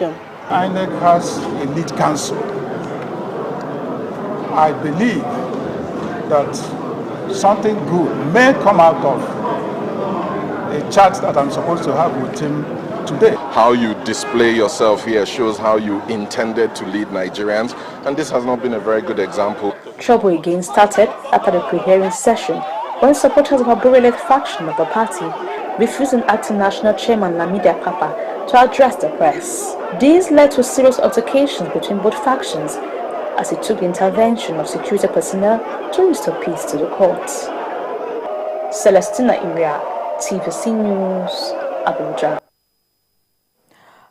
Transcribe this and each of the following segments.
election. INEC has a lead counsel. I believe that something good may come out of a chat that I'm supposed to have with him today. How you display yourself here shows how you intended to lead Nigerians, and this has not been a very good example. Trouble again started after the pre-hearing session when supporters of a Abure-led faction of the party refused acting national chairman Lamidi Papa to address the press. These led to serious altercations between both factions as it took the intervention of security personnel to restore peace to the court. Celestina Iria, TVC News, Abuja.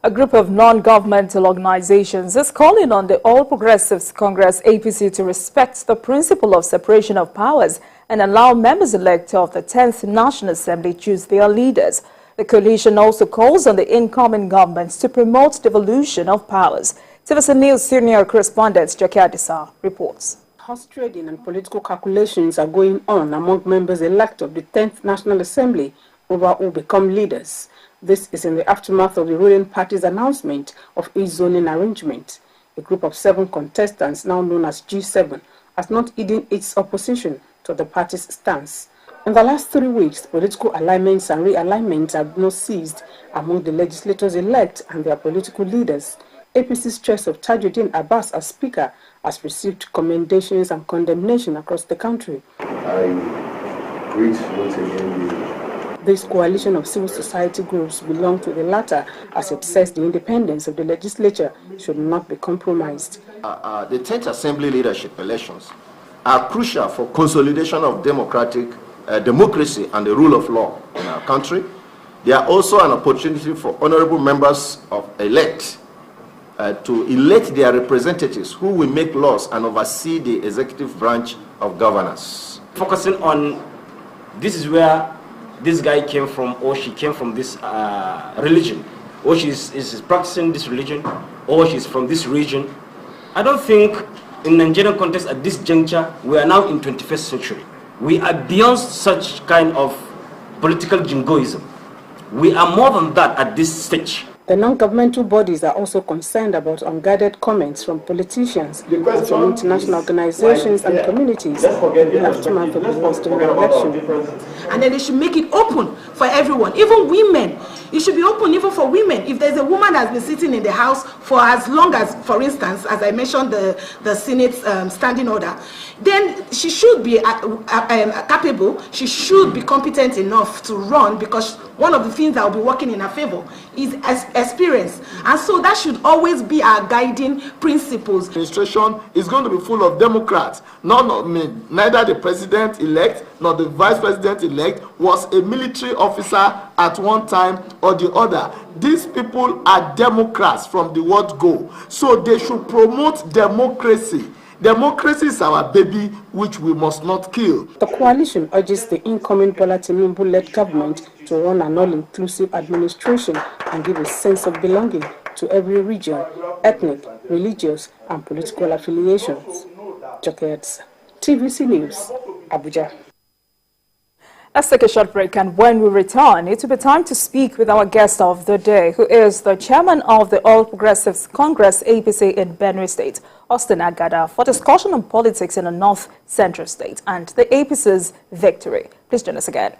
A group of non-governmental organizations is calling on the All Progressives Congress APC to respect the principle of separation of powers and allow members-elect of the 10th National Assembly choose their leaders. The coalition also calls on the incoming governments to promote devolution of powers. TVC News senior correspondent Jackie Adisa reports. Horse trading and political calculations are going on among members-elect of the 10th National Assembly over who become leaders. This is in the aftermath of the ruling party's announcement of a zoning arrangement. A group of 7 contestants, now known as G7, has not hidden its opposition to the party's stance. In the last 3 weeks, political alignments and realignments have not ceased among the legislators-elect and their political leaders. APC's choice of Tajuddin Abbas as Speaker has received commendations and condemnation across the country. I greet once again the This coalition of civil society groups belong to the latter, as it says the independence of the legislature should not be compromised. The 10th Assembly leadership elections are crucial for consolidation of democracy and the rule of law in our country. They are also an opportunity for honorable members of elect to elect their representatives who will make laws and oversee the executive branch of governance. Focusing on this is where this guy came from, or she came from this religion, or she is practicing this religion, or she's from this region. I don't think in Nigerian context at this juncture, we are now in 21st century. We are beyond such kind of political jingoism. We are more than that at this stage. The non-governmental bodies are also concerned about unguarded comments from politicians and from international organizations and communities in the aftermath of the last election. And then they should make it open for everyone, even women. It should be open even for women. If there's a woman that's been sitting in the house for as long as, for instance, as I mentioned, the Senate's standing order, then she should be capable, she should be competent enough to run, because one of the things that will be working in her favor is experience. And so that should always be our guiding principles. Administration is going to be full of Democrats. Neither the president-elect nor the vice president-elect was a military officer at one time or the other. These people are Democrats from the word go. So they should promote democracy. Democracy is our baby, which we must not kill. The coalition urges the incoming Bola Tinubu-led government to run an all-inclusive administration and give a sense of belonging to every region, ethnic, religious, and political affiliations. Jokets, TVC News, Abuja. Let's take a short break, and when we return, it will be time to speak with our guest of the day, who is the chairman of the All Progressives Congress APC in Benue State, Austin Agada, for discussion on politics in the North Central State and the APC's victory. Please join us again.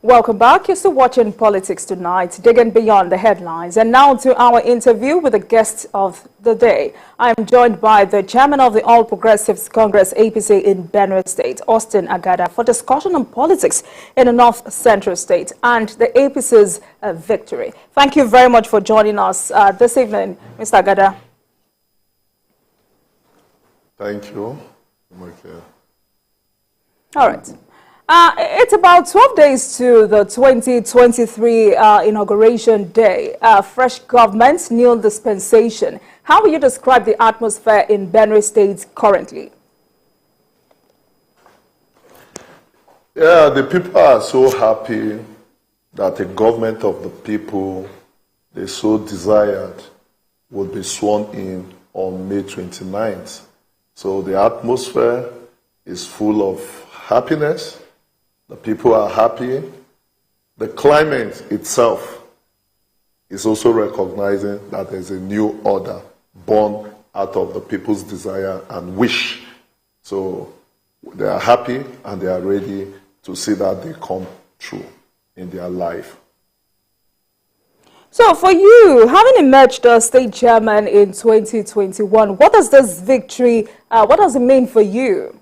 Welcome back. You're still watching Politics Tonight, digging beyond the headlines. And now to our interview with the guest of the day. I am joined by the chairman of the All Progressives Congress APC in Benue State, Austin Agada, for discussion on politics in the North Central State and the APC's victory. Thank you very much for joining us this evening, Mr. Agada. Thank you. All right. It's about 12 days to the 2023 inauguration day. Fresh government, new dispensation. How will you describe the atmosphere in Benue State currently? Yeah, the people are so happy that a government of the people they so desired would be sworn in on May 29th. So the atmosphere is full of happiness. The people are happy. The climate itself is also recognizing that there's a new order born out of the people's desire and wish. So they are happy and they are ready to see that they come true in their life. So for you, having emerged as state chairman in 2021, what does this victory, what does it mean for you?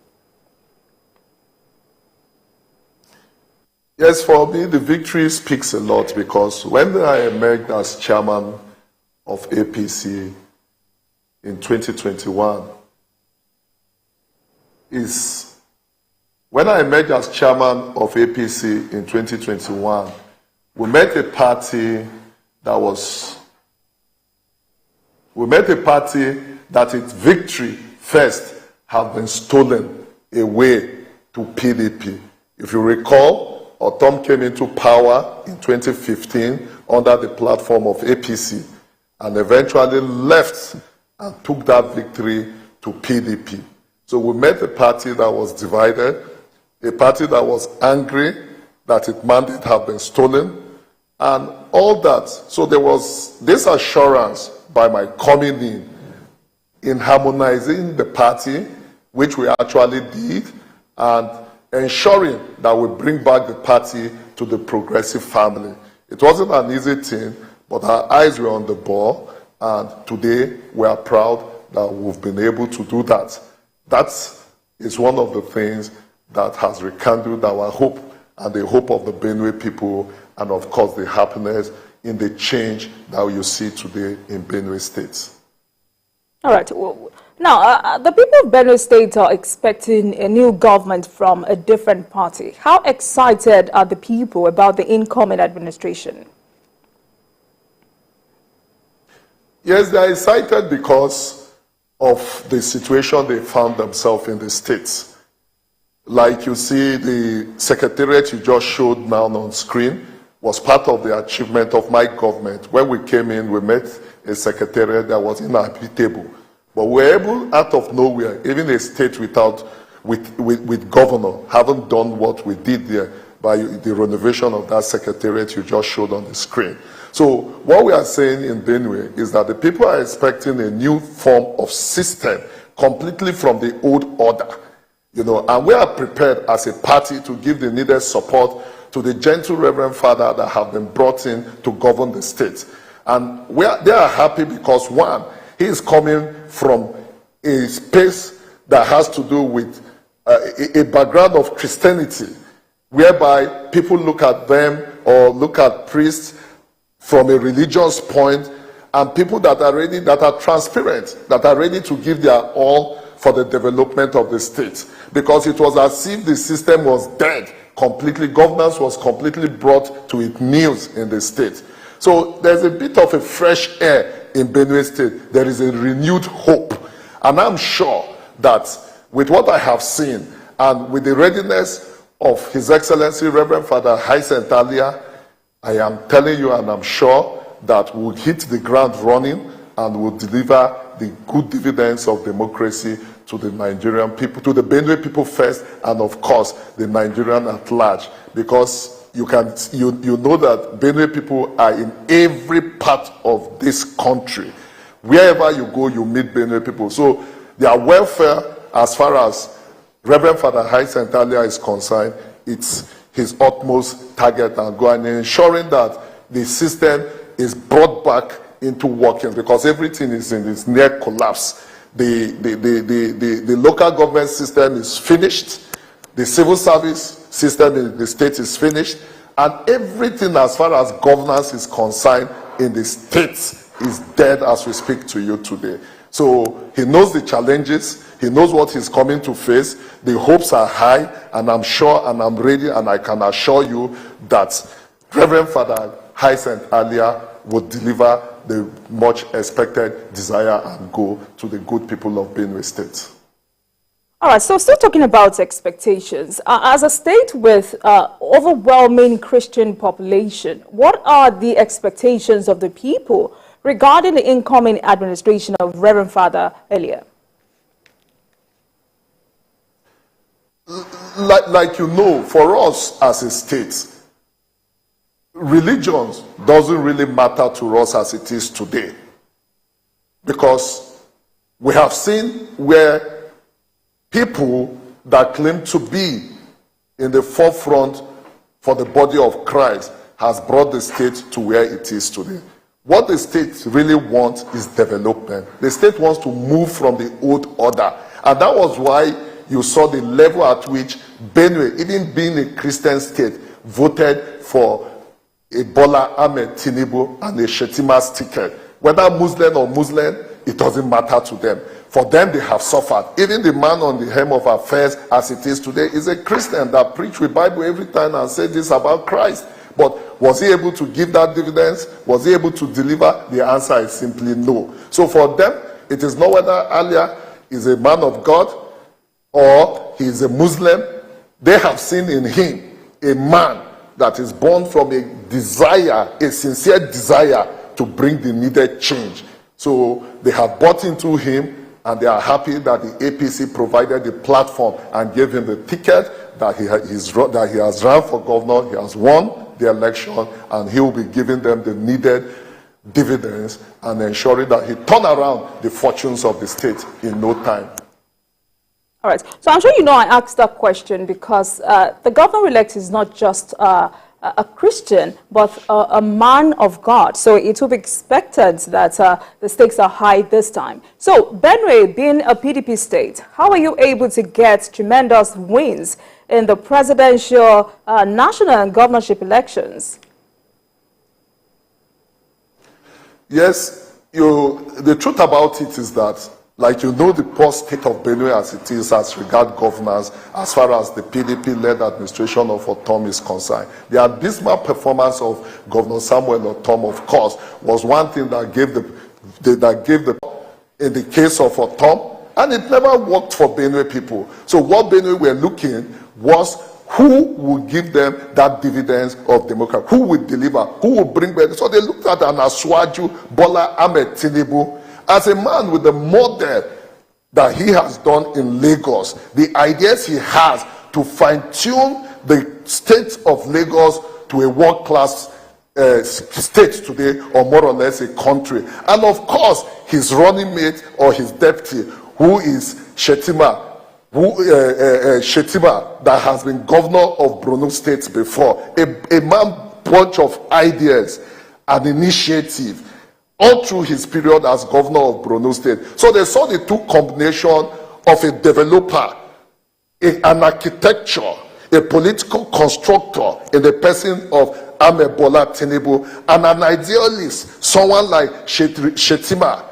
Yes, for me, the victory speaks a lot, because when I emerged as chairman of APC in 2021, when I emerged as chairman of APC in 2021, we met a party that its victory first had been stolen away to PDP. If you recall, Otom came into power in 2015 under the platform of APC and eventually left and took that victory to PDP. So we met a party that was divided, a party that was angry that its mandate had been stolen, and all that. So there was this assurance by my coming in harmonizing the party, which we actually did, and ensuring that we bring back the party to the progressive family. It wasn't an easy thing, but our eyes were on the ball, and today we are proud that we've been able to do that. That is one of the things that has rekindled our hope and the hope of the Benue people, and of course the happiness in the change that you see today in Benue State. All right. Well, now, the people of Benue State are expecting a new government from a different party. How excited are the people about the incoming administration? Yes, they are excited because of the situation they found themselves in the states. Like you see, the secretariat you just showed now on screen was part of the achievement of my government. When we came in, we met a secretariat that was inhabitable. But we were able, out of nowhere, even a state with governor, haven't done what we did there by the renovation of that secretariat you just showed on the screen. So what we are saying in Benue is that the people are expecting a new form of system, completely from the old order. And we are prepared as a party to give the needed support to the gentle Reverend Father that have been brought in to govern the state. And they are happy because, one, he is coming from a space that has to do with a background of Christianity, whereby people look at them or look at priests from a religious point, and people that are transparent, that are ready to give their all for the development of the state. Because it was as if the system was dead completely, governance was completely brought to its knees in the state. So there's a bit of a fresh air in Benue State. There is a renewed hope. And I'm sure that with what I have seen and with the readiness of His Excellency Reverend Father Hyacinth Alia, I am telling you and I'm sure that we'll hit the ground running and will deliver the good dividends of democracy to the Nigerian people, to the Benue people first, and of course the Nigerian at large. Because you know that Benue people are in every part of this country. Wherever you go, you meet Benue people. So their welfare, as far as Reverend Father Hyacinth Alia is concerned, it's his utmost target and goal, and ensuring that the system is brought back into working, because everything is in this near collapse. The local government system is finished. The civil service system in the state is finished, and everything as far as governance is concerned in the state is dead as we speak to you today. So he knows the challenges, he knows what he's coming to face, the hopes are high, and I'm sure and I'm ready, and I can assure you that Reverend Father Hyacinth Alia will deliver the much expected desire and goal to the good people of Benue State. All right, so still talking about expectations. As a state with overwhelming Christian population, what are the expectations of the people regarding the incoming administration of Reverend Father Elia? Like you know, for us as a state, religion doesn't really matter to us as it is today. Because we have seen where people that claim to be in the forefront for the body of Christ has brought the state to where it is today. What the state really wants is development. The state wants to move from the old order. And that was why you saw the level at which Benue, even being a Christian state, voted for a Bola Ahmed Tinubu and a Shetima's ticket. Whether Muslim or Muslim, it doesn't matter to them. For them, they have suffered. Even the man on the helm of affairs, as it is today, is a Christian that preached with Bible every time and said this about Christ. But was he able to give that dividends? Was he able to deliver? The answer is simply no. So for them, it is not whether Elia is a man of God or he is a Muslim. They have seen in him a man that is born from a desire, a sincere desire to bring the needed change. So they have bought into him, and they are happy that the APC provided the platform and gave him the ticket that he has run for governor. He has won the election, and he will be giving them the needed dividends and ensuring that he turn around the fortunes of the state in no time. All right. So I'm sure you know I asked that question because the governor-elect is not just a Christian, but a man of God. So it will be expected that the stakes are high this time. So Benue, being a PDP state, how are you able to get tremendous wins in the presidential, national and governorship elections? Yes, the truth about it is that, like you know, the poor state of Benue as it is as regard governance, as far as the PDP-led administration of Otom is concerned. The abysmal performance of Governor Samuel Otom, of course, was one thing that gave in the case of Otom, and it never worked for Benue people. So what Benue were looking was who will give them that dividends of democracy, who will deliver, who will bring back. So they looked at an Aswaju Bola Ahmed Tinubu as a man with the model that he has done in Lagos, the ideas he has to fine-tune the state of Lagos to a world-class state today, or more or less a country. And of course, his running mate or his deputy, who is Shetima, Shetima, that has been governor of Benue State before, a man bunch of ideas, an initiative, all through his period as governor of Benue State. So they saw the two combination of a developer, an architecture, a political constructor in the person of Ahmed Bola Tinubu, and an idealist, someone like Shetima.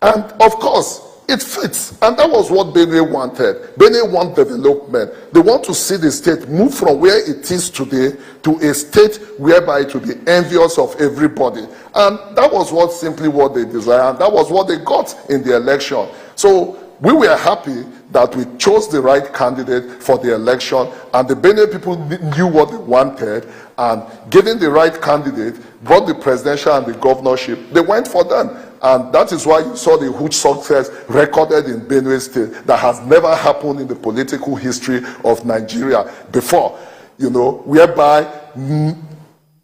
And of course, it fits. And that was what Benue wanted. Benue want development. They want to see the state move from where it is today to a state whereby it will be envious of everybody. And that was simply what they desired. And that was what they got in the election. So we were happy that we chose the right candidate for the election, and the Benue people knew what they wanted, and given the right candidate, brought the presidential and the governorship, they went for them. And that is why you saw the huge success recorded in Benue State that has never happened in the political history of Nigeria before, you know, whereby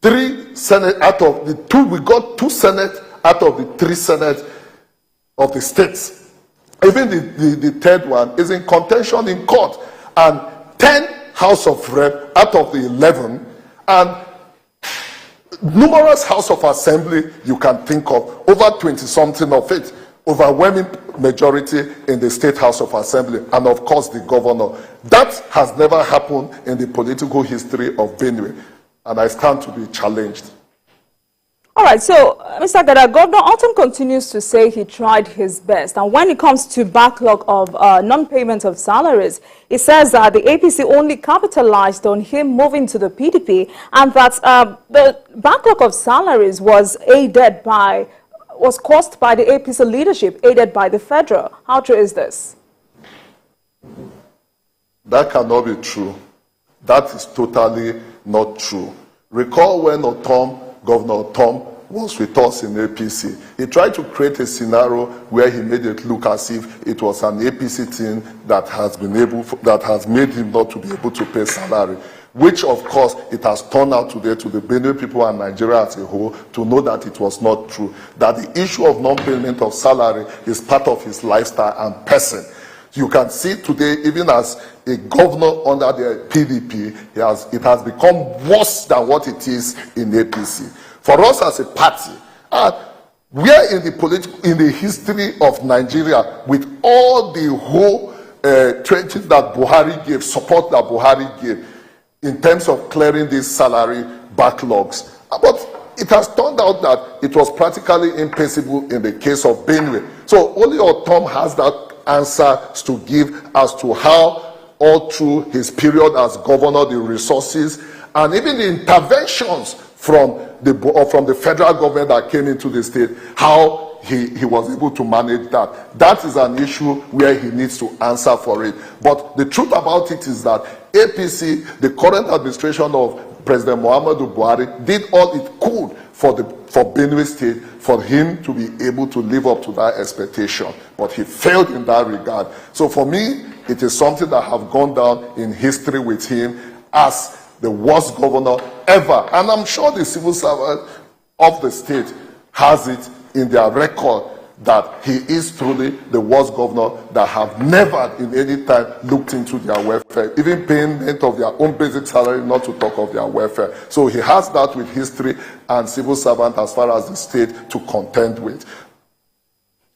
3 Senate out of the 2, we got 2 Senate out of the 3 Senate of the states. Even the third one is in contention in court, and 10 House of Rep out of the 11, and numerous House of Assembly you can think of, over 20-something of it, overwhelming majority in the State House of Assembly, and of course the governor. That has never happened in the political history of Benue, and I stand to be challenged. All right, so Mr. Gada, Governor Otom continues to say he tried his best. And when it comes to backlog of non-payment of salaries, he says that the APC only capitalized on him moving to the PDP, and that the backlog of salaries was caused by the APC leadership, aided by the federal. How true is this? That cannot be true. That is totally not true. Recall when Governor Tom was with us in APC. He tried to create a scenario where he made it look as if it was an APC thing that has made him not to be able to pay salary, which of course it has turned out today to the Benue people and Nigeria as a whole to know that it was not true, that the issue of non-payment of salary is part of his lifestyle and person. You can see today, even as a governor under the PDP, it has become worse than what it is in APC. For us as a party, we are in the history of Nigeria with all the whole trenches that Buhari gave, support that Buhari gave, in terms of clearing these salary backlogs. But it has turned out that it was practically impossible in the case of Benue. So only Tom has that answers to give as to how all through his period as governor, the resources and even the interventions from the federal government that came into the state, how he was able to manage that. That is an issue where he needs to answer for it. But the truth about it is that APC, the current administration of President Muhammadu Buhari, did all it could for Benue State, for him to be able to live up to that expectation. But he failed in that regard. So for me, it is something that have gone down in history with him as the worst governor ever. And I'm sure the civil servant of the state has it in their record that he is truly the worst governor that have never in any time looked into their welfare, even payment of their own basic salary, not to talk of their welfare. So he has that with history and civil servant as far as the state to contend with.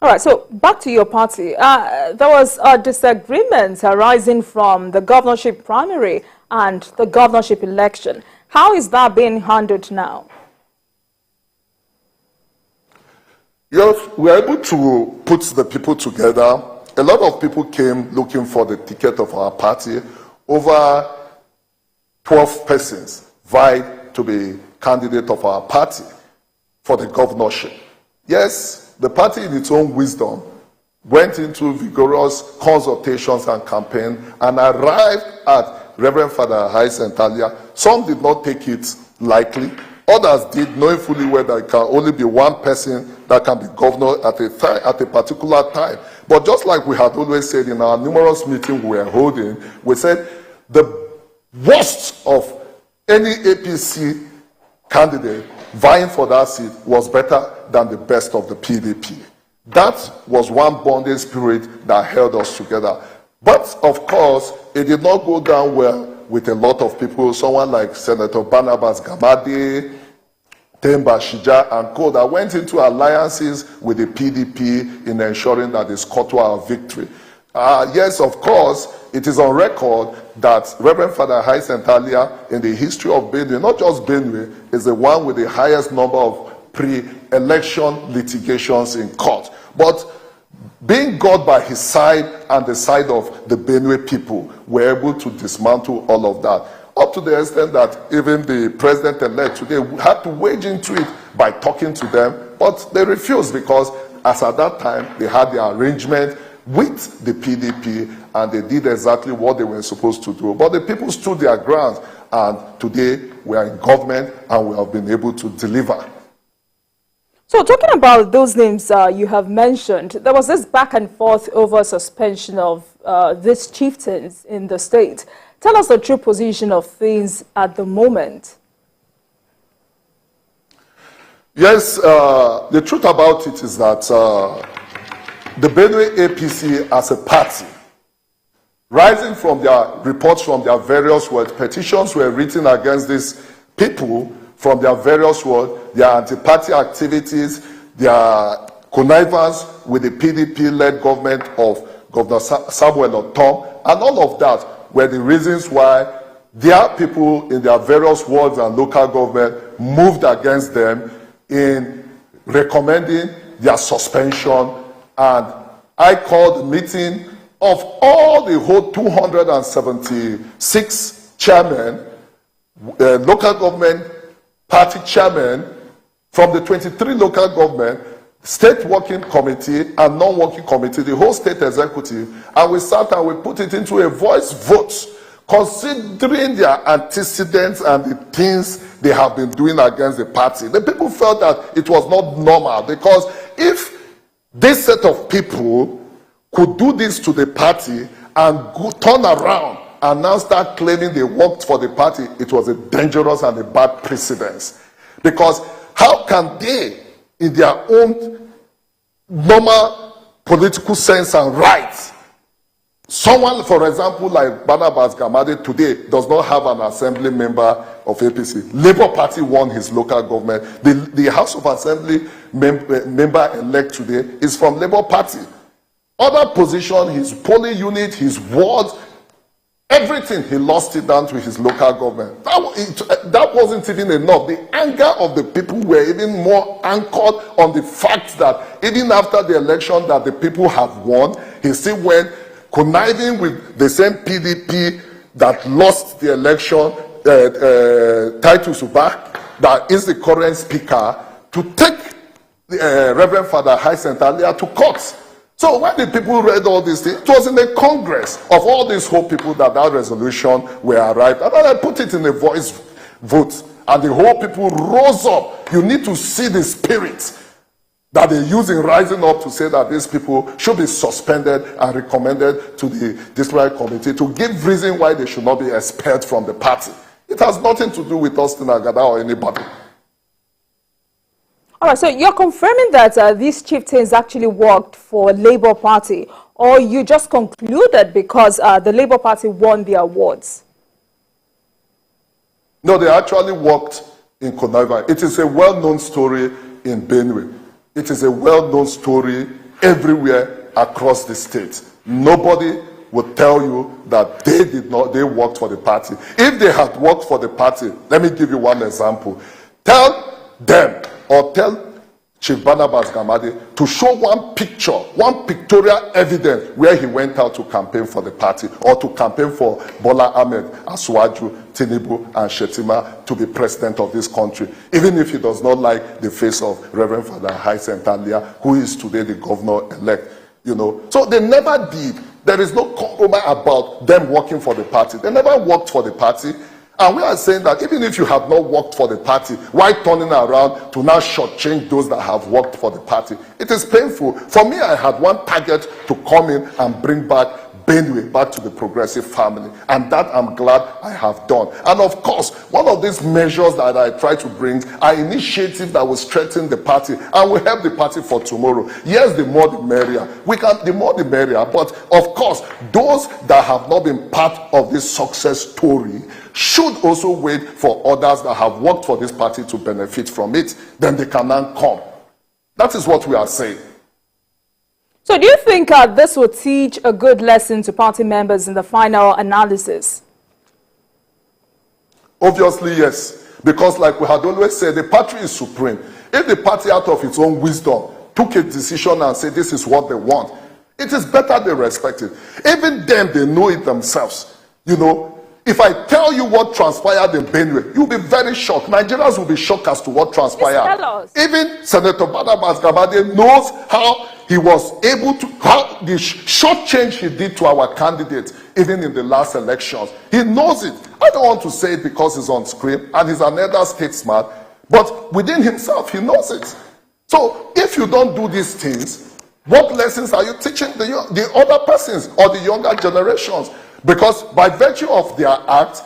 All right, so back to your party. There was a disagreement arising from the governorship primary and the governorship election. How is that being handled now? Yes, we were able to put the people together. A lot of people came looking for the ticket of our party. Over 12 persons vied to be candidate of our party for the governorship. Yes, the party in its own wisdom went into vigorous consultations and campaign and arrived at Reverend Father Hais and Talia. Some did not take it lightly. Others did, knowing fully well that it can only be one person that can be governor at a particular time. But just like we had always said in our numerous meetings we were holding, we said the worst of any APC candidate vying for that seat was better than the best of the PDP. That was one bonding spirit that held us together. But of course, it did not go down well with a lot of people, someone like Senator Barnabas Gamade, Temba Shija and co that went into alliances with the PDP in ensuring that they scored our victory. Yes, of course, it is on record that Reverend Father Hais and Talia in the history of Benue, not just Benue, is the one with the highest number of pre-election litigations in court. But being God by his side and the side of the Benue people, were able to dismantle all of that. Up to the extent that even the president-elect today had to wade into it by talking to them, but they refused because as at that time, they had the arrangement with the PDP and they did exactly what they were supposed to do. But the people stood their ground and today we are in government and we have been able to deliver. So talking about those names you have mentioned, there was this back and forth over suspension of these chieftains in the state. Tell us the true position of things at the moment. Yes, the truth about it is that the Benue APC as a party, rising from their reports from their various words, petitions were written against these people from their various words, their anti-party activities, their connivance with the PDP-led government of Governor Samuel Otom, and all of that were the reasons why their people in their various wards and local government moved against them in recommending their suspension. And I called a meeting of all the whole 276 chairmen, local government party chairmen from the 23 local government, state working committee and non-working committee, the whole state executive, and we sat and we put it into a voice vote, considering their antecedents and the things they have been doing against the party. The people felt that it was not normal, because if this set of people could do this to the party and turn around and now start claiming they worked for the party, it was a dangerous and a bad precedence. Because how can they, in their own normal political sense and rights, someone, for example, like Barnabas Gamade today does not have an assembly member of APC. Labour Party won his local government. The House of Assembly member-elect today is from Labour Party. Other position, his polling unit, his wards, everything, he lost it down to his local government. That wasn't even enough. The anger of the people were even more anchored on the fact that even after the election that the people have won, he still went conniving with the same PDP that lost the election, Titus Ubah, that is the current speaker, to take Reverend Father Hyacinth Alia to court. So when the people read all these things, it was in the Congress of all these whole people that resolution were arrived. And then I put it in a voice vote, and the whole people rose up. You need to see the spirit that they're using, rising up to say that these people should be suspended and recommended to the disciplinary committee to give reason why they should not be expelled from the party. It has nothing to do with Austin Agada or anybody. All right, so you're confirming that these chieftains actually worked for Labour Party, or you just concluded because the Labour Party won the awards? No, they actually worked in Konaiva. It is a well-known story in Benue. It is a well-known story everywhere across the state. Nobody would tell you that they worked for the party. If they had worked for the party, let me give you one example. Tell them, or tell Chief Barnabas Gamade to show one picture, one pictorial evidence where he went out to campaign for the party or to campaign for Bola Ahmed, Asuwaju, Tinubu, and Shetima to be president of this country, even if he does not like the face of Reverend Father Hyacinth Alia, who is today the governor-elect. You know, so they never did. There is no compromise about them working for the party. They never worked for the party. And we are saying that even if you have not worked for the party, why turning around to now shortchange those that have worked for the party? It is painful. For me, I had one target to come in and bring back Benue back to the progressive family. And that I'm glad I have done. And of course, one of these measures that I try to bring are initiatives that will strengthen the party and will help the party for tomorrow. Yes, the more the merrier. The more the merrier. But of course, those that have not been part of this success story should also wait for others that have worked for this party to benefit from it. Then they can now come. That is what we are saying. So do you think this will teach a good lesson to party members in the final analysis? Obviously, yes. Because like we had always said, the party is supreme. If the party out of its own wisdom took a decision and said this is what they want, it is better they respect it. Even them, they know it themselves. You know, if I tell you what transpired in Benue, you'll be very shocked. Nigerians will be shocked as to what transpired. Even Senator Barnabas Gamade knows how he was able to, how the short change he did to our candidate, even in the last elections. He knows it. I don't want to say it because he's on screen and he's an elder statesman, but within himself, he knows it. So if you don't do these things, what lessons are you teaching the other persons or the younger generations? Because by virtue of their act,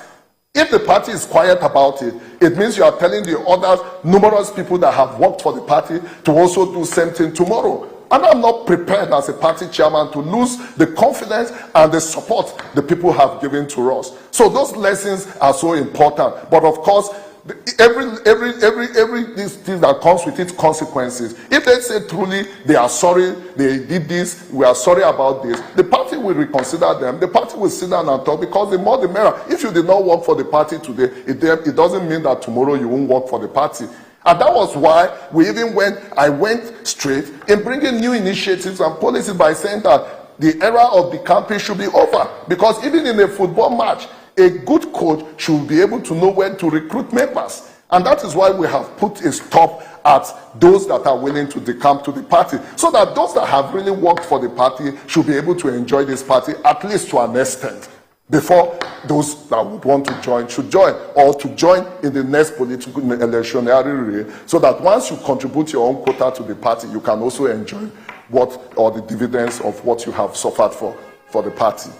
if the party is quiet about it, it means you are telling the others, numerous people that have worked for the party, to also do same thing tomorrow. And I'm not prepared as a party chairman to lose the confidence and the support the people have given to us. So those lessons are so important. But of course, every this thing that comes with its consequences. If they say truly they are sorry, they did this, we are sorry about this, the party will reconsider them. The party will sit down and talk, because the more the merrier. If you did not work for the party today, it doesn't mean that tomorrow you won't work for the party. And that was why I went straight in bringing new initiatives and policies by saying that the era of the campaign should be over. Because even in a football match, a good coach should be able to know when to recruit members. And that is why we have put a stop at those that are willing to decamp to the party, so that those that have really worked for the party should be able to enjoy this party, at least to an extent, before those that would want to join should join, or to join in the next political electionary race, so that once you contribute your own quota to the party, you can also enjoy the dividends of what you have suffered for the party.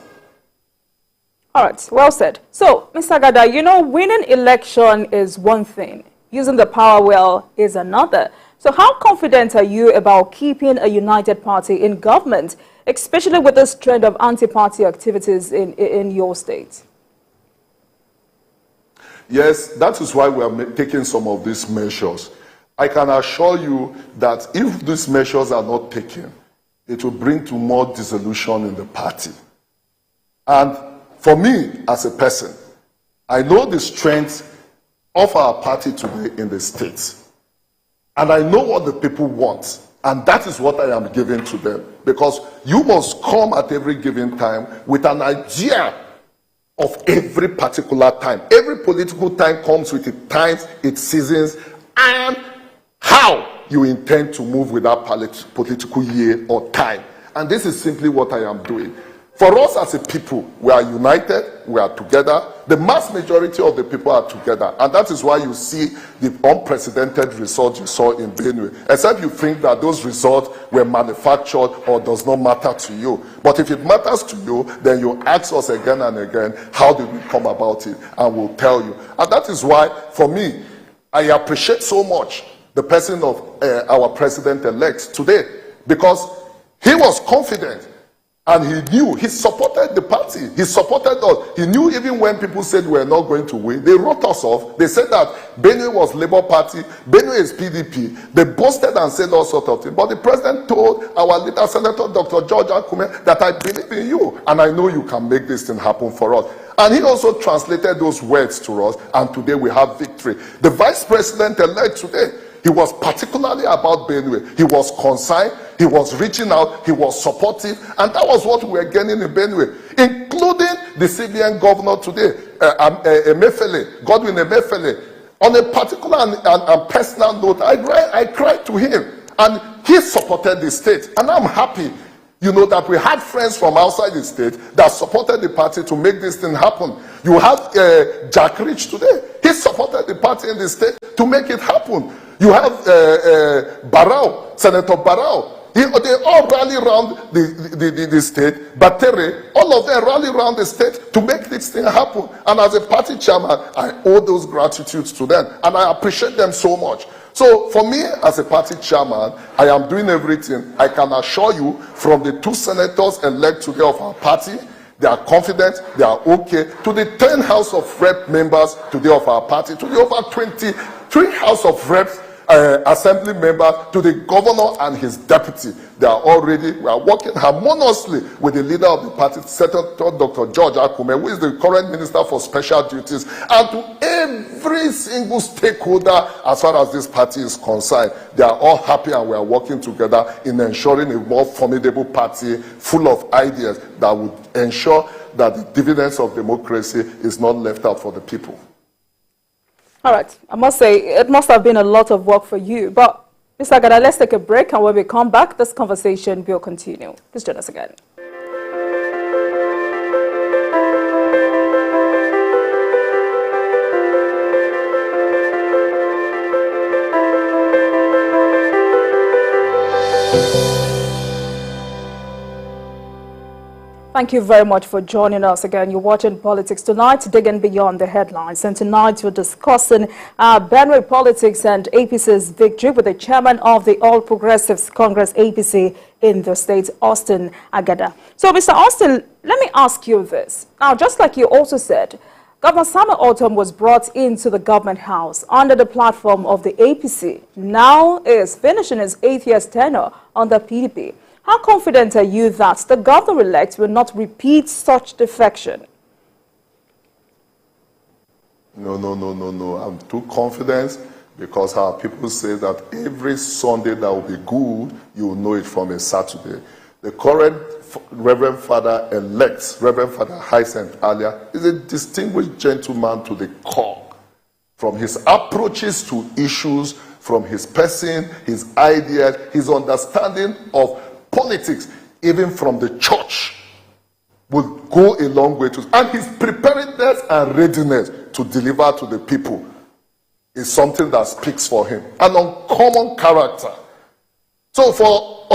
All right, well said. So, Mr. Gada, you know, winning election is one thing. Using the power well is another. So how confident are you about keeping a united party in government, especially with this trend of anti-party activities in your state? Yes, that is why we are taking some of these measures. I can assure you that if these measures are not taken, it will bring to more dissolution in the party. And for me, as a person, I know the strength of our party today in the States. And I know what the people want. And that is what I am giving to them. Because you must come at every given time with an idea of every particular time. Every political time comes with its times, its seasons, and how you intend to move with that political year or time. And this is simply what I am doing. For us as a people, we are united, we are together. The mass majority of the people are together. And that is why you see the unprecedented results you saw in Benue. Except you think that those results were manufactured or does not matter to you. But if it matters to you, then you ask us again and again, how did we come about it? And we'll tell you. And that is why, for me, I appreciate so much the person of our president-elect today. Because he was confident. And he knew, he supported the party, he supported us. He knew even when people said we were not going to win, they wrote us off. They said that Benue was Labour Party, Benue is PDP. They boasted and said all sorts of things. But the president told our leader, Senator Dr. George Akume, that I believe in you and I know you can make this thing happen for us. And he also translated those words to us, and today we have victory. The vice president-elect today, he was particularly about Benue. He was concerned, he was reaching out, he was supportive, and that was what we were getting in Benue, including the CBN governor today, Godwin Emefiele. On a particular and personal note, I cried to him, and he supported the state, and I'm happy, you know, that we had friends from outside the state that supported the party to make this thing happen. You have Jack Rich today. He supported the party in the state to make it happen. You have Barao, Senator Barao. They all rally around the state. Batere, all of them rally around the state to make this thing happen. And as a party chairman, I owe those gratitudes to them. And I appreciate them so much. So for me, as a party chairman, I am doing everything. I can assure you, from the 2 senators elect today of our party, they are confident, they are okay, to the 10 House of Rep members today of our party, to the over 23 House of Reps assembly members, to the governor and his deputy. They are already, we are working harmoniously with the leader of the party, Senator Dr. George Akume, who is the current Minister for Special Duties, and to every single stakeholder as far as this party is concerned. They are all happy, and we are working together in ensuring a more formidable party full of ideas that would ensure that the dividends of democracy is not left out for the people. All right, I must say, it must have been a lot of work for you. But, Mr. Gada, let's take a break, and when we come back, this conversation will continue. Please join us again. Thank you very much for joining us again. You're watching Politics Tonight, digging beyond the headlines. And tonight we're discussing Benue politics and APC's victory with the chairman of the All Progressives Congress, APC, in the state, Austin Agada. So, Mr. Austin, let me ask you this. Now, just like you also said, Governor Samuel Ortom was brought into the government house under the platform of the APC. Now is finishing his 8 years tenure on the PDP. How confident are you that the governor-elect will not repeat such defection? No. I'm too confident, because our people say that every Sunday that will be good, you will know it from a Saturday. The current Reverend Father-elect, Reverend Father Hyacinth Alia, is a distinguished gentleman to the core. from his approaches to issues, from his person, his ideas, his understanding of politics, even from the church, will go a long way to, and his preparedness and readiness to deliver to the people is something that speaks for him. An uncommon character. So for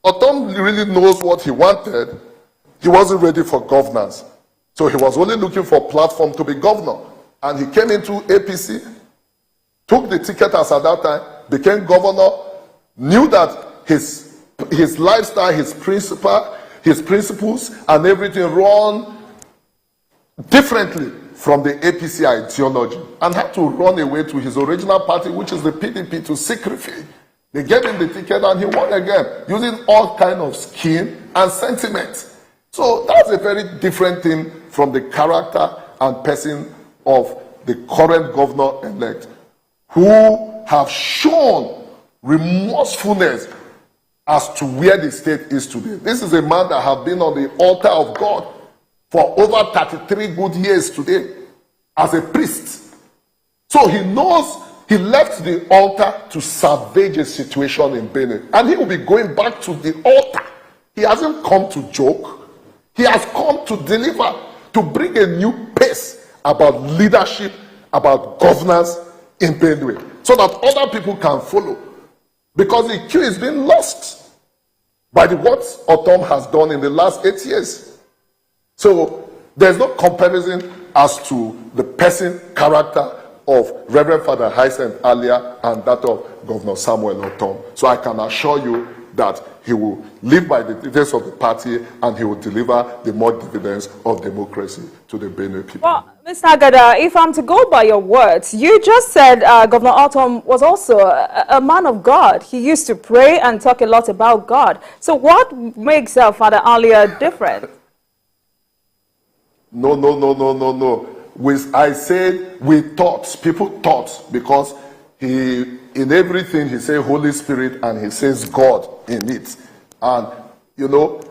Otom really knows what he wanted. He wasn't ready for governance. So he was only looking for a platform to be governor. And he came into APC, took the ticket as at that time, became governor, knew that his lifestyle, his principles and everything run differently from the APC ideology, and had to run away to his original party, which is the PDP, to seek refuge. They gave him the ticket and he won again, using all kind of scheme and sentiment. So that's a very different thing from the character and person of the current governor-elect, who have shown remorsefulness as to where the state is today. This is a man that has been on the altar of God for over 33 good years today as a priest. So he knows he left the altar to salvage a situation in Benue, and he will be going back to the altar. He hasn't come to joke. He has come to deliver, to bring a new pace about leadership, about governance in Benue, so that other people can follow. Because the queue is being lost by what Otom has done in the last 8 years. So there's no comparison as to the person, character of Reverend Father Hyacinth earlier and that of Governor Samuel Otom. So I can assure you that he will live by the dictates of the party, and he will deliver the more dividends of democracy to the Benue people. Well, Mr. Agada, if I'm to go by your words, you just said Governor Otom was also a man of God. He used to pray and talk a lot about God. So what makes Father Alia different? No. I said we thought, people thought, because in everything he says Holy Spirit and he says God in it. And,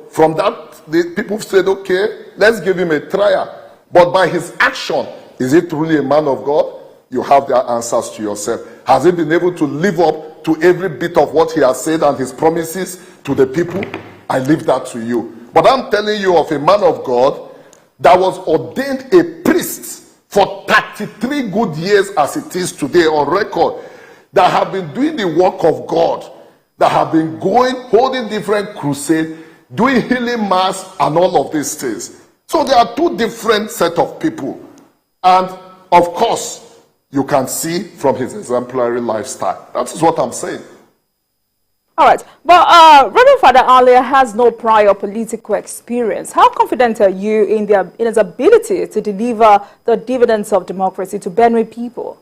from that, the people said, okay, let's give him a trial. But by his action, is he truly a man of God? You have the answers to yourself. Has he been able to live up to every bit of what he has said and his promises to the people? I leave that to you. But I'm telling you of a man of God that was ordained a priest for 33 good years as it is today on record, that have been doing the work of God, that have been going, holding different crusades, doing healing mass and all of these things. So there are two different set of people. And of course, you can see from his exemplary lifestyle. That is what I'm saying. All right. But Reverend Father Alia has no prior political experience. How confident are you in his ability to deliver the dividends of democracy to Benue people?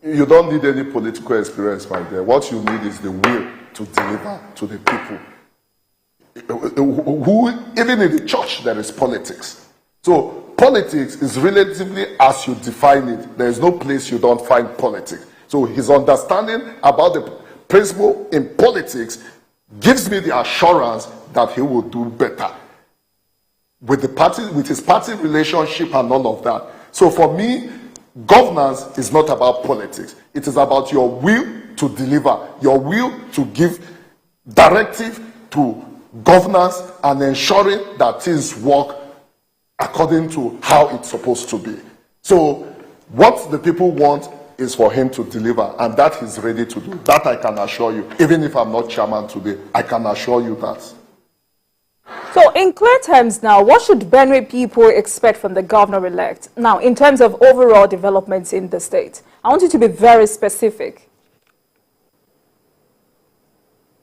You don't need any political experience, my dear. What you need is the will to deliver to the people. Who, even in the church, there is politics. So politics is relatively as you define it. There is no place you don't find politics. So his understanding about the principle in politics gives me the assurance that he will do better with the party, with his party relationship and all of that. So for me, governance is not about politics. It is about your will to deliver, your will to give directive to governance and ensuring that things work according to how it's supposed to be. So what the people want is for him to deliver, and that he's ready to do. That I can assure you. Even if I'm not chairman today, I can assure you that. So in clear terms now, what should Benue people expect from the governor-elect? Now, in terms of overall developments in the state, I want you to be very specific.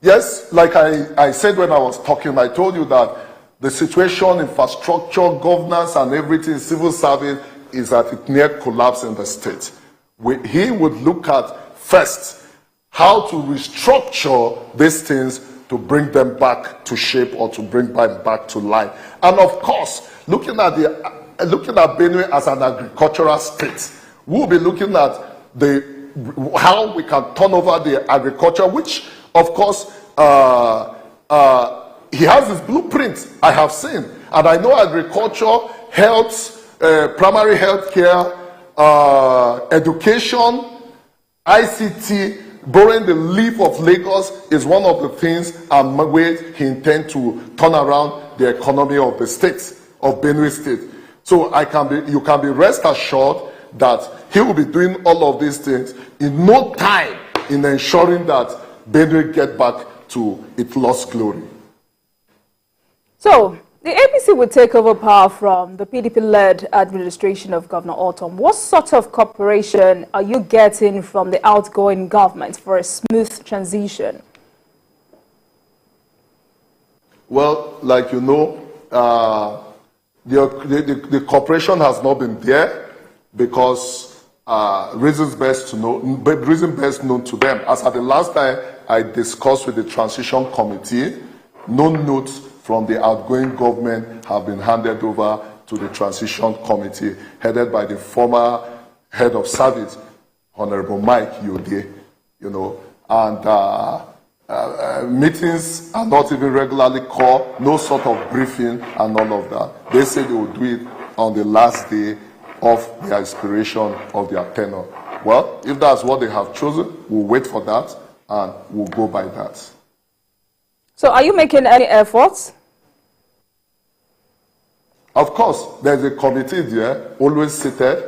Yes, like I said when I was talking, I told you that the situation, infrastructure, governance, and everything, civil service, is at a near collapse in the state. He would look at first how to restructure these things to bring them back to shape or to bring them back to life. And of course, looking at Benue as an agricultural state, we'll be looking at how we can turn over the agriculture, which of course he has his blueprint I have seen, and I know agriculture helps primary health care, education, ICT. Borrowing the leaf of Lagos is one of the things and ways he intends to turn around the economy of the state, of Benue State. So you can be rest assured that he will be doing all of these things in no time in ensuring that Benue get back to its lost glory. So, the APC will take over power from the PDP-led administration of Governor Autumn. What sort of cooperation are you getting from the outgoing government for a smooth transition? Well, like you know, the cooperation has not been there because reasons best known to them. As at the last time I discussed with the transition committee, no notes from the outgoing government have been handed over to the transition committee headed by the former head of service, Honorable Mike Odere, and meetings are not even regularly called, no sort of briefing and all of that. They say they will do it on the last day of the expiration of their tenure. Well, if that's what they have chosen, we'll wait for that and we'll go by that. So are you making any efforts? Of course, there's a committee there, always seated,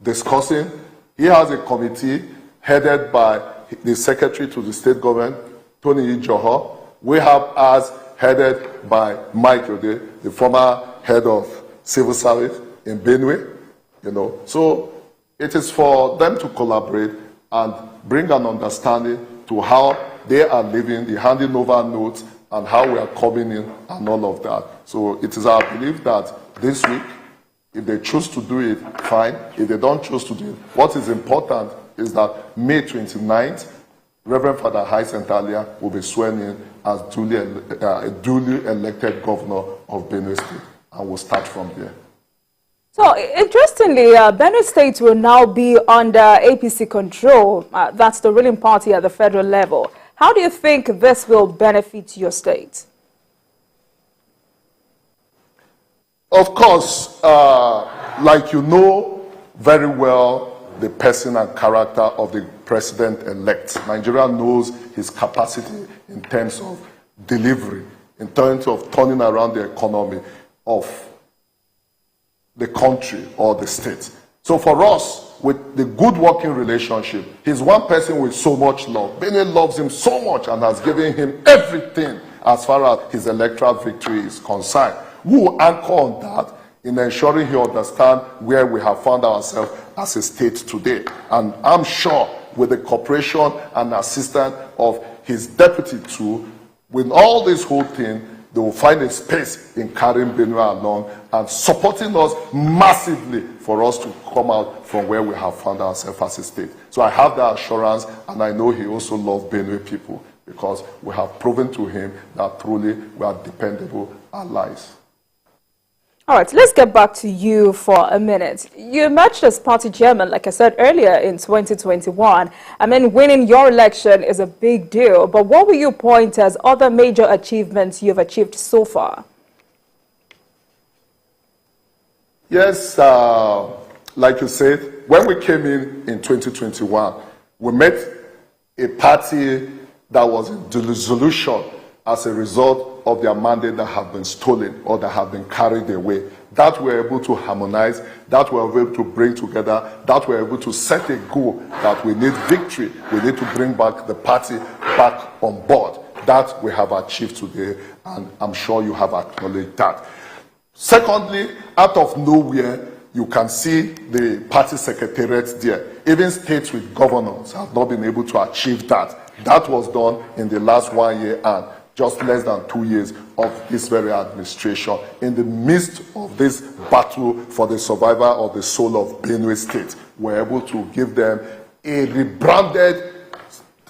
discussing. He has a committee headed by the secretary to the state government, Tony Ijoho. We have ours headed by Mike Odere, the former head of civil service in Benue. So it is for them to collaborate and bring an understanding to how they are living, the handing over notes, and how we are coming in and all of that. So it is our belief that this week, if they choose to do it, fine. If they don't choose to do it, what is important is that May 29th, Reverend Father Hyacinth Alia will be sworn in as duly elected governor of Benue State, and we'll start from there. So, interestingly, Benue State will now be under APC control. That's the ruling party at the federal level. How do you think this will benefit your state? Of course, like you know very well, the person and character of the president-elect. Nigeria knows his capacity in terms of delivery, in terms of turning around the economy of the country or the state. So for us, with the good working relationship, he's one person with so much love. Benue loves him so much and has given him everything as far as his electoral victory is concerned. We will anchor on that in ensuring he understands where we have found ourselves as a state today. And I'm sure with the cooperation and assistance of his deputy too, with all this whole thing, they will find a space in carrying Benue along and supporting us massively for us to come out from where we have found ourselves as a state. So I have that assurance, and I know he also loves Benue people because we have proven to him that truly we are dependable allies. All right, let's get back to you for a minute. You emerged as party chairman, like I said earlier, in 2021. I mean, winning your election is a big deal, but what will you point as other major achievements you've achieved so far? Yes, like you said, when we came in 2021, we met a party that was in dissolution as a result of their mandate that have been stolen or that have been carried away. That we're able to harmonize, that we're able to bring together, that we're able to set a goal that we need victory. We need to bring back the party back on board. That we have achieved today, and I'm sure you have acknowledged that. Secondly, out of nowhere, you can see the party secretariat there. Even states with governors have not been able to achieve that. That was done in the last 1 year and just less than 2 years of this very administration, in the midst of this battle for the survival of the soul of Benue State. We're able to give them a rebranded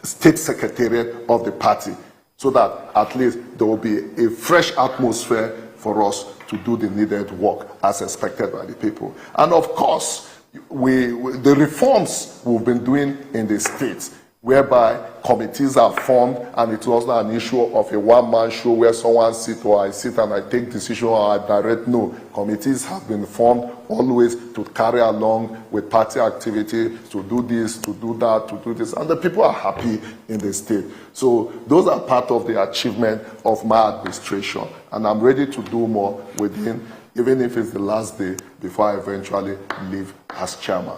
state secretariat of the party so that at least there will be a fresh atmosphere for us to do the needed work as expected by the people. And of course, the reforms we've been doing in the states, whereby committees are formed, and it was not an issue of a one-man show where someone sits or I sit and I take decision or I direct. No, committees have been formed always to carry along with party activity, to do this, to do that, to do this, and the people are happy in the state. So those are part of the achievement of my administration, and I'm ready to do more within, even if it's the last day before I eventually leave as chairman.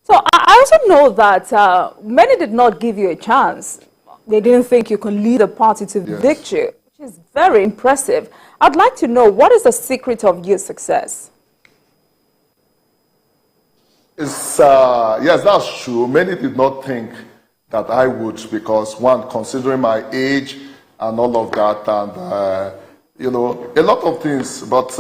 So I also know that many did not give you a chance. They didn't think you could lead the party to victory, which is very impressive. I'd like to know, what is the secret of your success? Yes, that's true. Many did not think that I would, because one, considering my age and all of that, and you know, a lot of things. But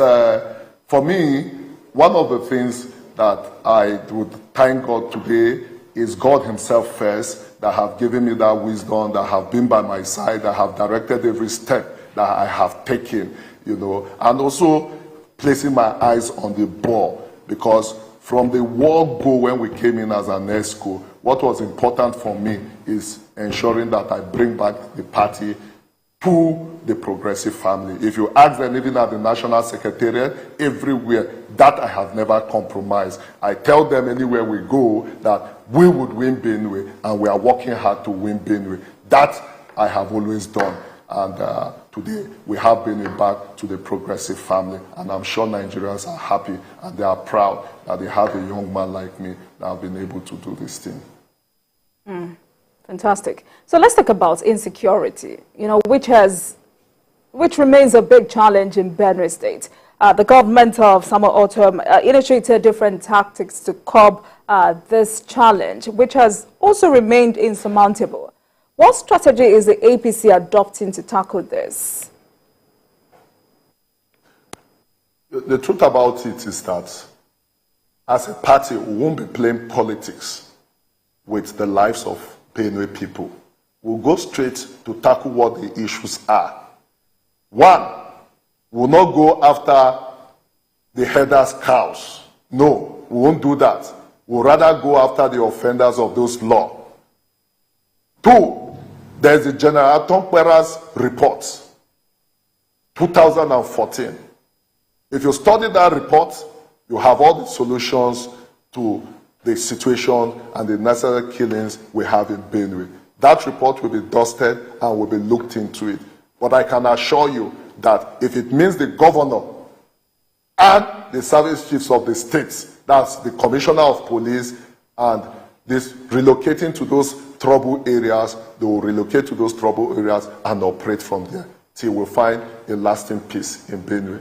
for me, one of the things that I would thank God today is God himself first, that have given me that wisdom, that have been by my side, that have directed every step that I have taken, you know, and also placing my eyes on the ball, because from the word go when we came in as an ESCO, what was important for me is ensuring that I bring back the party to the progressive family. If you ask them, even at the National Secretariat, everywhere, that I have never compromised. I tell them anywhere we go that we would win Benue, and we are working hard to win Benue. That I have always done. And today, we have Benue back to the progressive family. And I'm sure Nigerians are happy and they are proud that they have a young man like me that have been able to do this thing. Fantastic. So let's talk about insecurity, you know, which remains a big challenge in Benue State. The government of Samuel Ortom initiated different tactics to curb this challenge, which has also remained insurmountable. What strategy is the APC adopting to tackle this? The truth about it is that as a party, we won't be playing politics with the lives of Benue people. We'll go straight to tackle what the issues are. One, we'll not go after the herders' cows. No, we won't do that. We'll rather go after the offenders of those laws. Two, there's the General Tonkpera's report, 2014. If you study that report, you have all the solutions to the situation and the necessary killings we have in Benue. That report will be dusted and will be looked into it. But I can assure you that if it means the governor and the service chiefs of the states, that's the commissioner of police, and this relocating to those trouble areas, they will relocate to those trouble areas and operate from there till we find a lasting peace in Benue.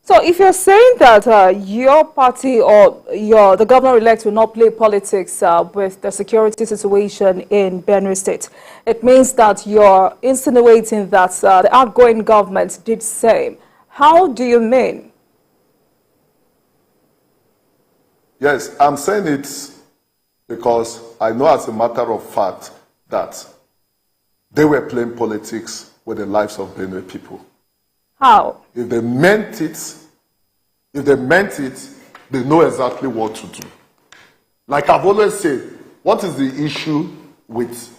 So if you're saying that your party or the governor-elect will not play politics with the security situation in Benue State, it means that you're insinuating that the outgoing government did same. How do you mean? Yes, I'm saying it because I know as a matter of fact that they were playing politics with the lives of Benue people. How? If they meant it, they know exactly what to do. Like I've always said, what is the issue with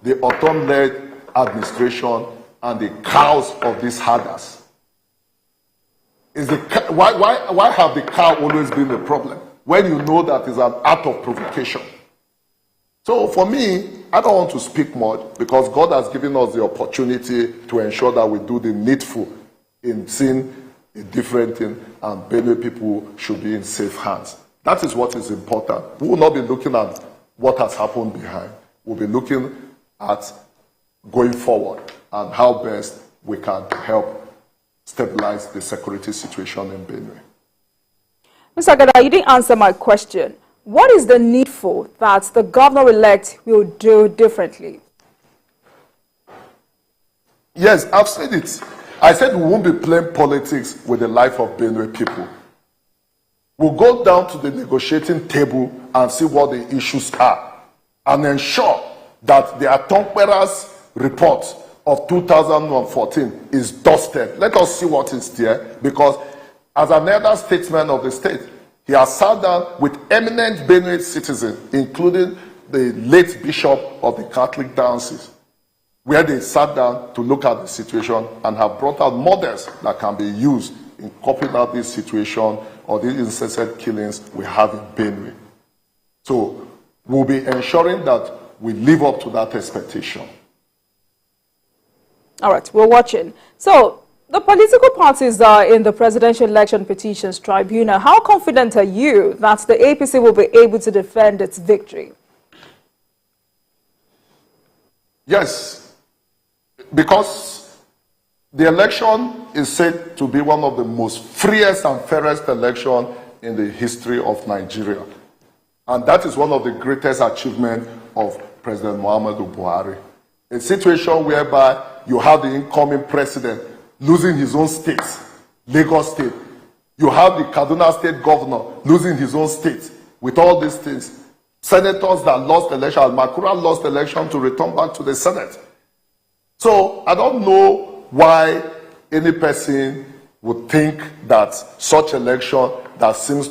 the Ortom-led administration and the cows of these herders? Why have the cow always been the problem when you know that it's an act of provocation? So for me, I don't want to speak much because God has given us the opportunity to ensure that we do the needful in seeing a different thing, and Benue people should be in safe hands. That is what is important. We will not be looking at what has happened behind. We'll be looking at going forward and how best we can help stabilize the security situation in Benue. Mr. Agada, you didn't answer my question. What is the needful that the governor-elect will do differently? Yes, I've said it. I said we won't be playing politics with the life of Benue people. We'll go down to the negotiating table and see what the issues are and ensure that the Tonkpera's report of 2014 is dusted. Let us see what is there, because as an elder statesman of the state, he has sat down with eminent Benue citizens, including the late bishop of the Catholic Diocese, where they sat down to look at the situation and have brought out models that can be used in coping out this situation or these incessant killings we have in Benue. So we'll be ensuring that we live up to that expectation. All right, we're watching. So the political parties are in the Presidential Election Petitions Tribunal. How confident are you that the APC will be able to defend its victory? Yes, because the election is said to be one of the most freest and fairest elections in the history of Nigeria. And that is one of the greatest achievements of President Muhammadu Buhari. A situation whereby you have the incoming president losing his own state, Lagos State. You have the Kaduna State Governor losing his own state. With all these things, senators that lost election, Makura lost election to return back to the Senate. So I don't know why any person would think that such election that seems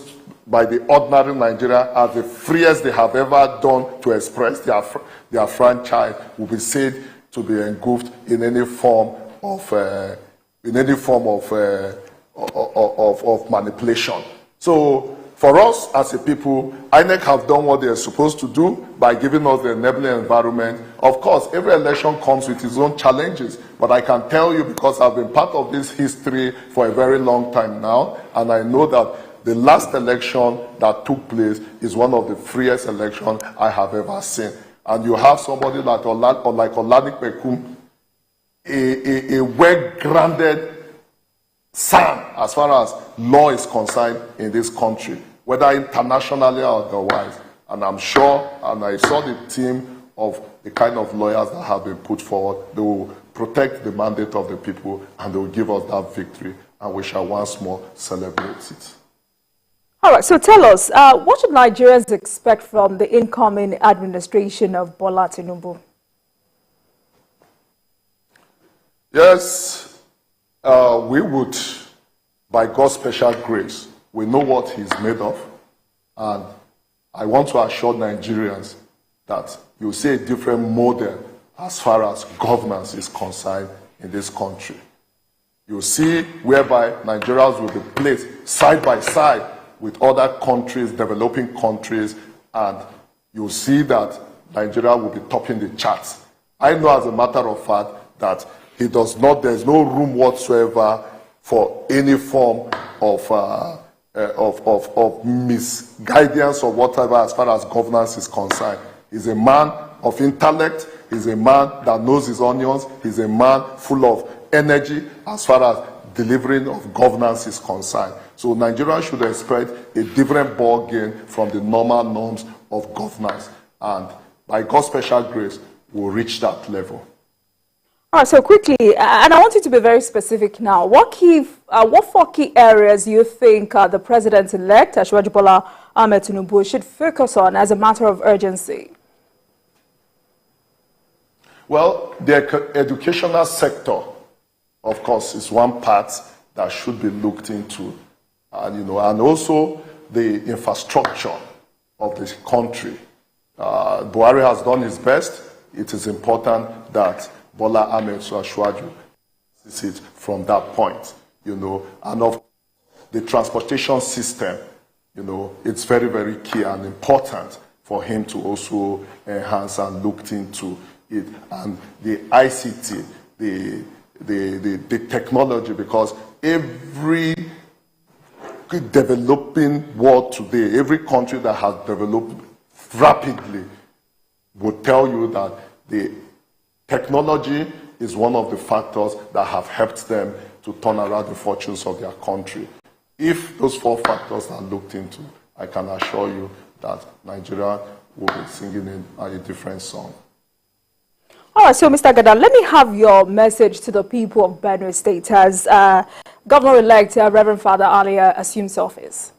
by the ordinary Nigeria as the freest they have ever done to express their franchise will be said to be engulfed in any form of manipulation. So for us as a people, INEC have done what they are supposed to do by giving us the enabling environment. Of course, every election comes with its own challenges, but I can tell you, because I've been part of this history for a very long time now, and I know that the last election that took place is one of the freest elections I have ever seen. And you have somebody like Olanik Bekum, a well-grounded son as far as law is concerned in this country, whether internationally or otherwise. And I'm sure, and I saw the team of the kind of lawyers that have been put forward, they will protect the mandate of the people and they will give us that victory, and we shall once more celebrate it. All right, so tell us, what should Nigerians expect from the incoming administration of Bola Tinubu? Yes, we would, by God's special grace, we know what he's made of. And I want to assure Nigerians that you'll see a different model as far as governance is concerned in this country. You'll see whereby Nigerians will be placed side by side with other countries, developing countries, and you'll see that Nigeria will be topping the charts. I know, as a matter of fact, that there's no room whatsoever for any form of misguidance or whatever as far as governance is concerned. He's a man of intellect, he's a man that knows his onions, he's a man full of energy as far as delivering of governance is concerned. So Nigeria should expect a different ball game from the normal norms of governance. And by God's special grace, we'll reach that level. All right, so quickly, and I want you to be very specific now. What 4 key areas do you think the President-elect, Asiwaju Bola Ahmed Tinubu, should focus on as a matter of urgency? Well, the educational sector, of course, is one part that should be looked into. And also the infrastructure of the country. Buhari has done his best. It is important that Bola Ahmed Asiwaju sees it from that point, and of the transportation system, it's very, very key and important for him to also enhance and look into it. And the ICT, the technology, because every developing world today, every country that has developed rapidly would tell you that the technology is one of the factors that have helped them to turn around the fortunes of their country. If those 4 factors are looked into, I can assure you that Nigeria will be singing a different song. All right, so Mr. Gadan, let me have your message to the people of Benue State as Governor-elect Reverend Father Alia assumes office.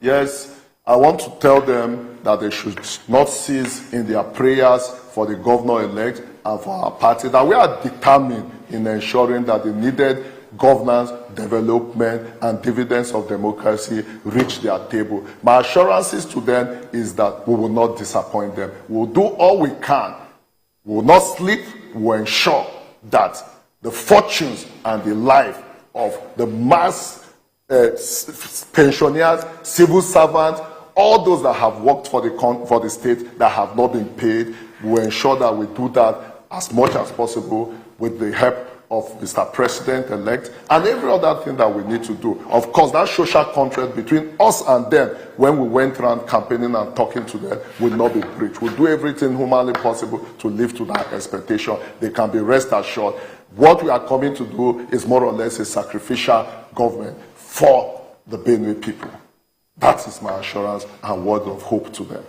Yes, I want to tell them that they should not cease in their prayers for the governor-elect and for our party, that we are determined in ensuring that the needed governance, development, and dividends of democracy reach their table. My assurances to them is that we will not disappoint them. We will do all we can. We will not sleep. We will ensure that the fortunes and the life of the mass pensioners, civil servants, all those that have worked for the state that have not been paid, we will ensure that we do that as much as possible with the help of Mr. President-elect and every other thing that we need to do. Of course, that social contract between us and them when we went around campaigning and talking to them will not be breached. We'll do everything humanly possible to live to that expectation. They can be rest assured. What we are coming to do is more or less a sacrificial government for the Benue people. That is my assurance and word of hope to them.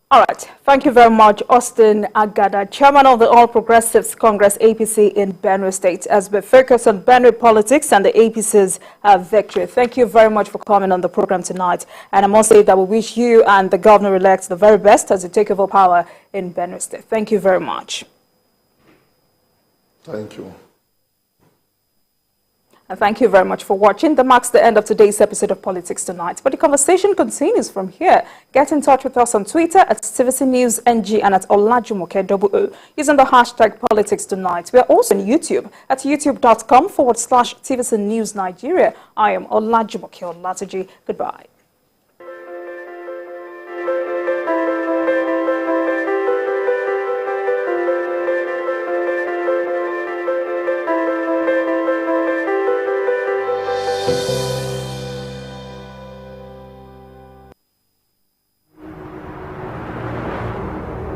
All right. Thank you very much, Austin Agada, Chairman of the All Progressives Congress, APC in Benue State, as we focus on Benue politics and the APC's victory. Thank you very much for coming on the program tonight. And I must say that we wish you and the governor-elect the very best as you take over power in Benue State. Thank you very much. Thank you. And thank you very much for watching. That marks the end of today's episode of Politics Tonight. But the conversation continues from here. Get in touch with us on Twitter at TVC News NG and at Olajumoke using the hashtag Politics Tonight. We are also on YouTube at youtube.com/TVC News Nigeria. I am Olajumoke Olatuji. Goodbye.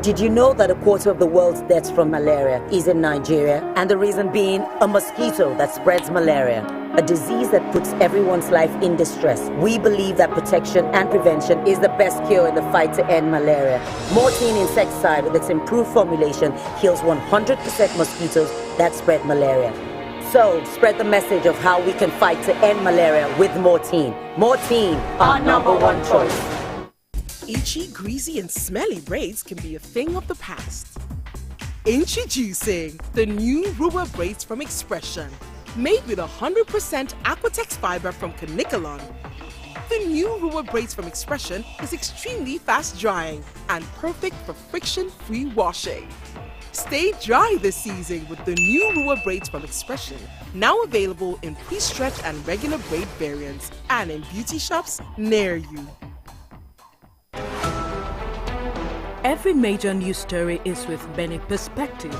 Did you know that a quarter of the world's deaths from malaria is in Nigeria? And the reason being a mosquito that spreads malaria, a disease that puts everyone's life in distress. We believe that protection and prevention is the best cure in the fight to end malaria. Mortein insecticide with its improved formulation kills 100% mosquitoes that spread malaria. So, spread the message of how we can fight to end malaria with Mortein. Mortein, our #1 choice. Itchy, greasy, and smelly braids can be a thing of the past. Introducing the new Ruwa braids from Expression. Made with 100% Aquatex fiber from Canicolon. The new Ruwa braids from Expression is extremely fast drying and perfect for friction-free washing. Stay dry this season with the new Ruwa braids from Expression. Now available in pre-stretch and regular braid variants and in beauty shops near you. Every major news story is with Benue perspective.